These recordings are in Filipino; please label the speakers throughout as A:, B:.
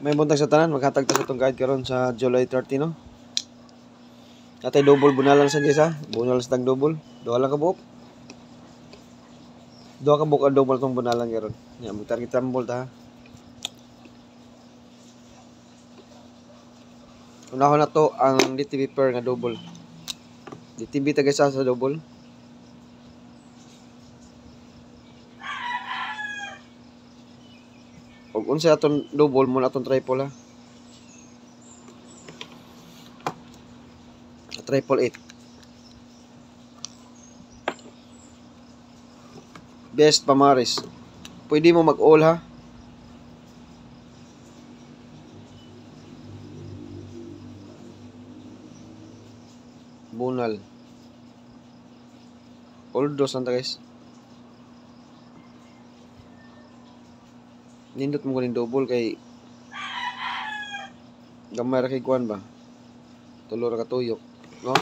A: May buntag sa tanan, maghatag ta sa itong guide karon sa July 30, no? Natay double bunalan sa gisa, bunal sa tag double. Duha lang ka buok. Duha ka buok double tong bunalan karon. Nya mag-target rumble ta. Unahon na to ang DTV pair nga double. DTV ta gisa sa double. Og unsa aton double mo na aton triple ha. Triple 8. Best pamaris. Pwede mo mag-all ha. Bunal. All dos anta guys. Nindot mo kuning double kay gamay ra kay kuan ba. Tulo ra ka tuyok, no?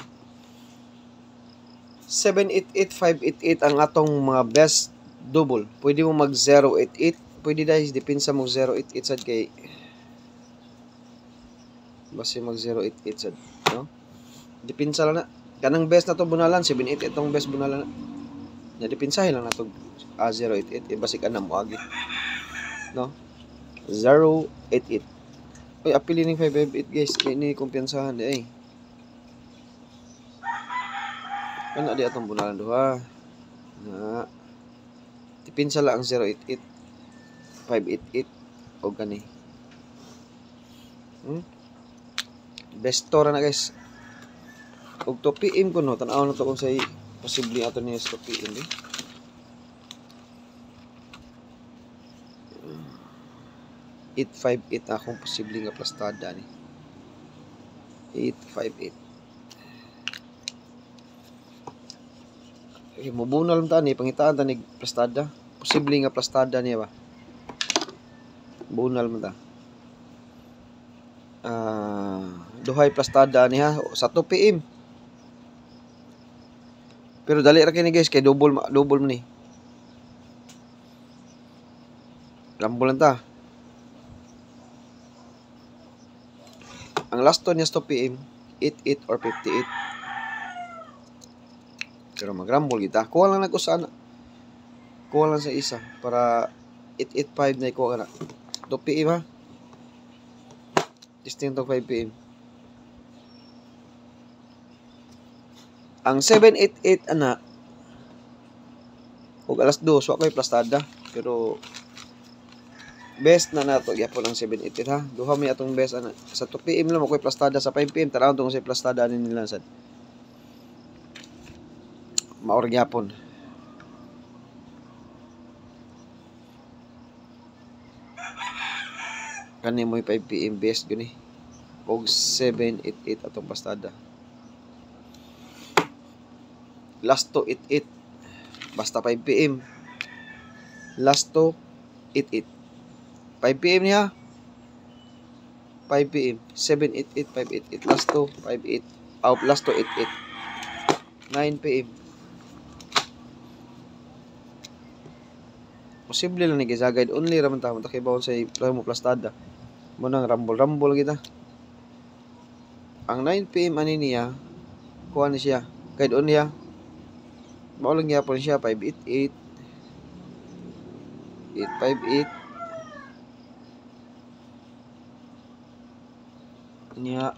A: 788 588 ang atong mga best double. Pwede mo mag 088, pwede dahil depensa mo 088 sad kay base mag 088 sad, no? Depensa lang na. Kanang best na to bunalan 788 tong best bunalan na. Ya depensahin lang na to 088 base ka na mo agi. No? 088. Oy, apili ning 558 guys. Ini kumpiyansahan di ay. Kana di atong bunalan duha. Na. Tipinsa lang ang 088. 588 o gani. Best store na guys. Og 2 PM ko no, tan-aw na to kung say posible ato ni 2 PM di. Eh. 858 akong posible nga plastada ni. 858. Okay, mabunal ta ni pangitaan ta ni plastada. Posible nga plastada niya ba. Bunal man ta. Duhay plastada niya sa 2 PM. Pero dali ra kini guys kay double man ni. Rambol lang ta. Ang last to niya 2 PM 88 or 58. Pero mag-rumble kita. Kuha lang nag-usana. Kuha lang sa isa para 885 na ikuha ka na. 2 PM ha. Testing to 5 PM. Ang 788 ana. Ug alas 2 wa ko'y plastada. Pero best na nato gyapon ang 788 ha. Duha mi atong best ana. Sa 2 PM lang mo ko'y plastada sa 5 PM tanaw tong sa plastada ni nila sad. Maor gyapon. Kani mo 5 PM best gani. Og 788 atong plastada. Last to 88. Basta 5 PM. Last to 88. 5 PM niya. 5 PM. 788 588. Last to 58. Last to 88. 9 PM. Posible lang ni guide only raman ta kay bawon sa mo plastada. Mo nang rumble kita. Ang 9 PM ani niya kuha ni siya. Guide only ha. Mao lang gyapon siya 588 858 niya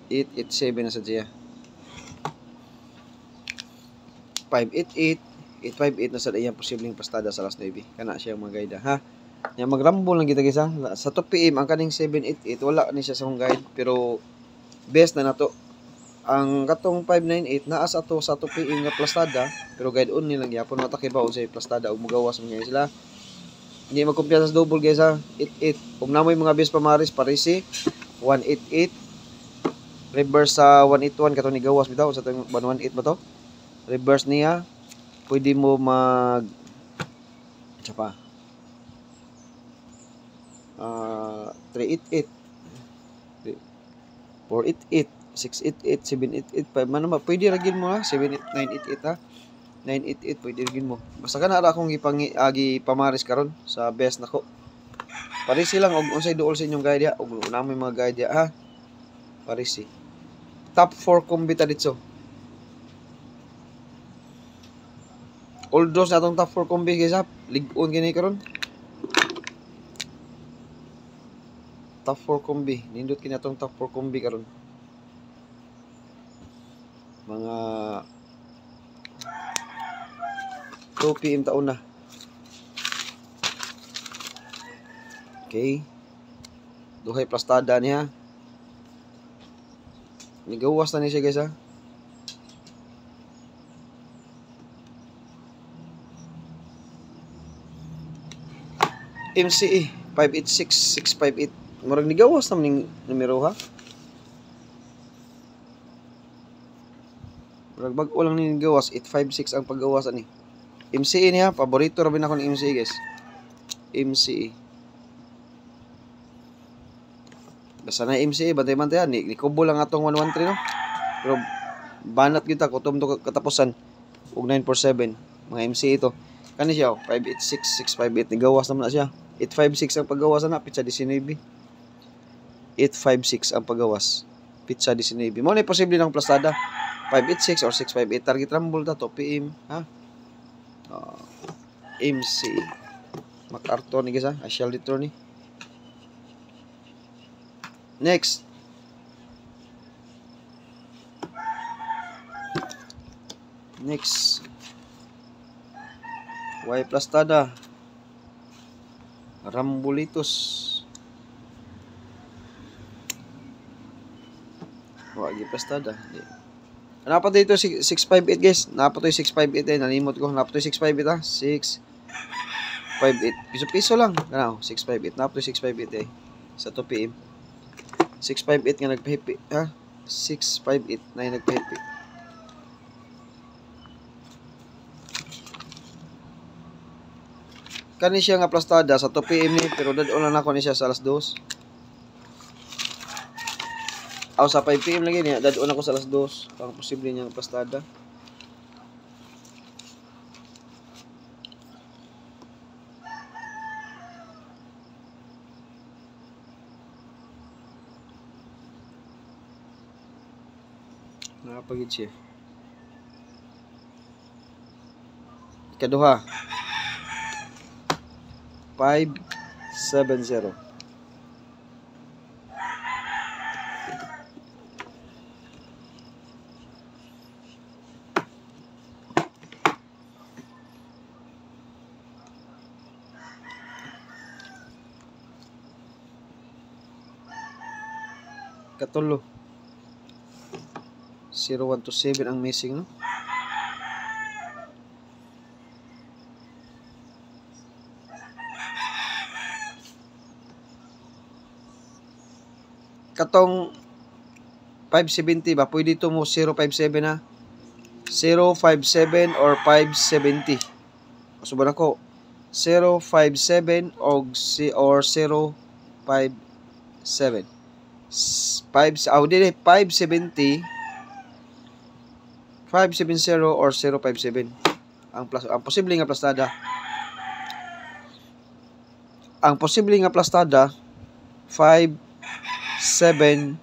A: 887 na sa siya. 588 858 na sa iyang posibleng pastada sa last 9 kana siya mga guide ha. Nya mag-rumble lang kita guys ha. Sa 2 PM ang kaning 788 wala ni siya sa akong guide pero best na nato. Ang katong 598 naa sa to sa 2 PM nga plastada pero guide on nilang gyapon mata kay baon sa plastada ug mugawas man sila. Hindi magkumpiyansa sa double guys ha. 88 ug namoy mga best pamaris parisi 188 reverse sa 181 katong ni gawas bitaw sa 118 ba to? Reverse niya pwede mo mag pa 388 488 688 788 5 man pwede ra gid mo ha 78988 ha 988 pwede rin mo. Basta kana ra akong agi pamaris karon sa best nako. Parisi lang og unsay duol sa inyong guide og namoy mga guide ha. Parisi. Top 4 combi ta dito. All draws na atong top 4 combi guys ha. Lig-on gini karon. Top 4 combi. Nindot kini atong top 4 combi karon. Mga 2 PM taon na. Okay. Duhay plastada niya. Nigawas na niya siya guys ha. MCE 586658. Murag nigawas na ning numero ha. Murag bag-o lang ni gawas 856 ang paggawas ani. MCE niya, paborito ra bin ako ni MCE guys. MCE. Basta na MCE, bantay-bantay ni kubo lang atong 113 no. Pero banat kita kutom to katapusan og 947 mga MCE ito. Kani siya 586658 nigawas naman na siya. 856 ang paggawas na pizza 19. 856 ang paggawas pizza 19. Mo na posible ng plastada 586 or 658 target rumble ta to PM ha. MC MacArthur ni guys ha, Ashell Detour ni. Next. Y plastada. Rambulitos. Wagi plastada. Napa dito 658 guys. Napa to 658 eh. Nalimot ko. Napa to 658 ha. 658. Piso-piso lang. Ano? 658. Napa to 658 eh. Sa 2 PM. 658 nga nagpahipi. Ha? 658 na nagpahipi. Kani siya nga plastada sa 2 PM ni. Pero dadon lang ako ni siya sa alas 2. Aw sa 5 PM lagi niya, dadon ako sa alas 2. Ang posible niyang plastada. Nakapagid siya. Ikaduha. 570. Katulo 0127 ang missing no. Katong 570 ba pwede ito mo 057 ha. 057 or 570. Suban ako 057 or 057. 570 or 057 ang posible nga plastada. Ang posible nga plastada 570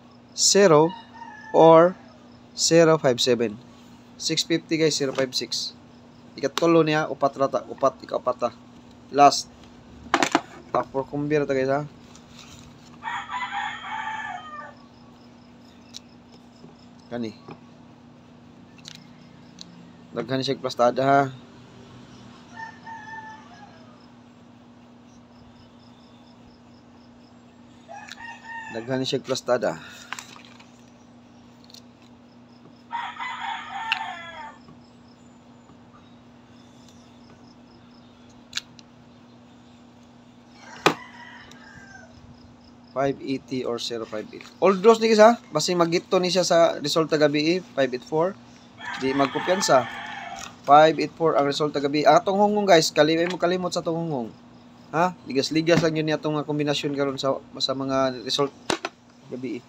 A: or 057. 650 guys, 056. Ikatulo niya upat ikapata. Last. Top 4 kumbira ta guys ha. Kani. Daghan siya plastada ha. Daghan siya plastada. .580 or 058. All draws ni guys ha. Basta magito ni siya sa resulta gabi 584. Di magkumpiyansa. 584 ang resulta gabi. Atong hungong guys, kalimot sa atong hungong. Ha? Ligas-ligas lang yun atong kombinasyon karon sa mga result gabi.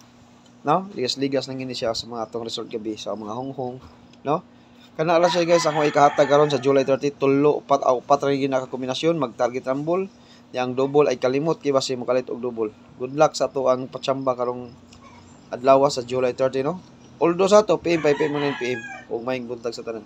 A: No? Ligas-ligas lang yun siya sa mga atong result gabi sa mga honghong, no? Kana ra siya guys, ako ikahatag karon sa July 30, tulo, upat ra gyud na ka kombinasyon, mag-target rumble. Yang double ay kalimot kay basi mo kalit og double. Good luck sa to ang patsamba karong adlaw sa July 30 no. Although sa to PM 5 PM 9 PM ug maayong buntag sa tanan.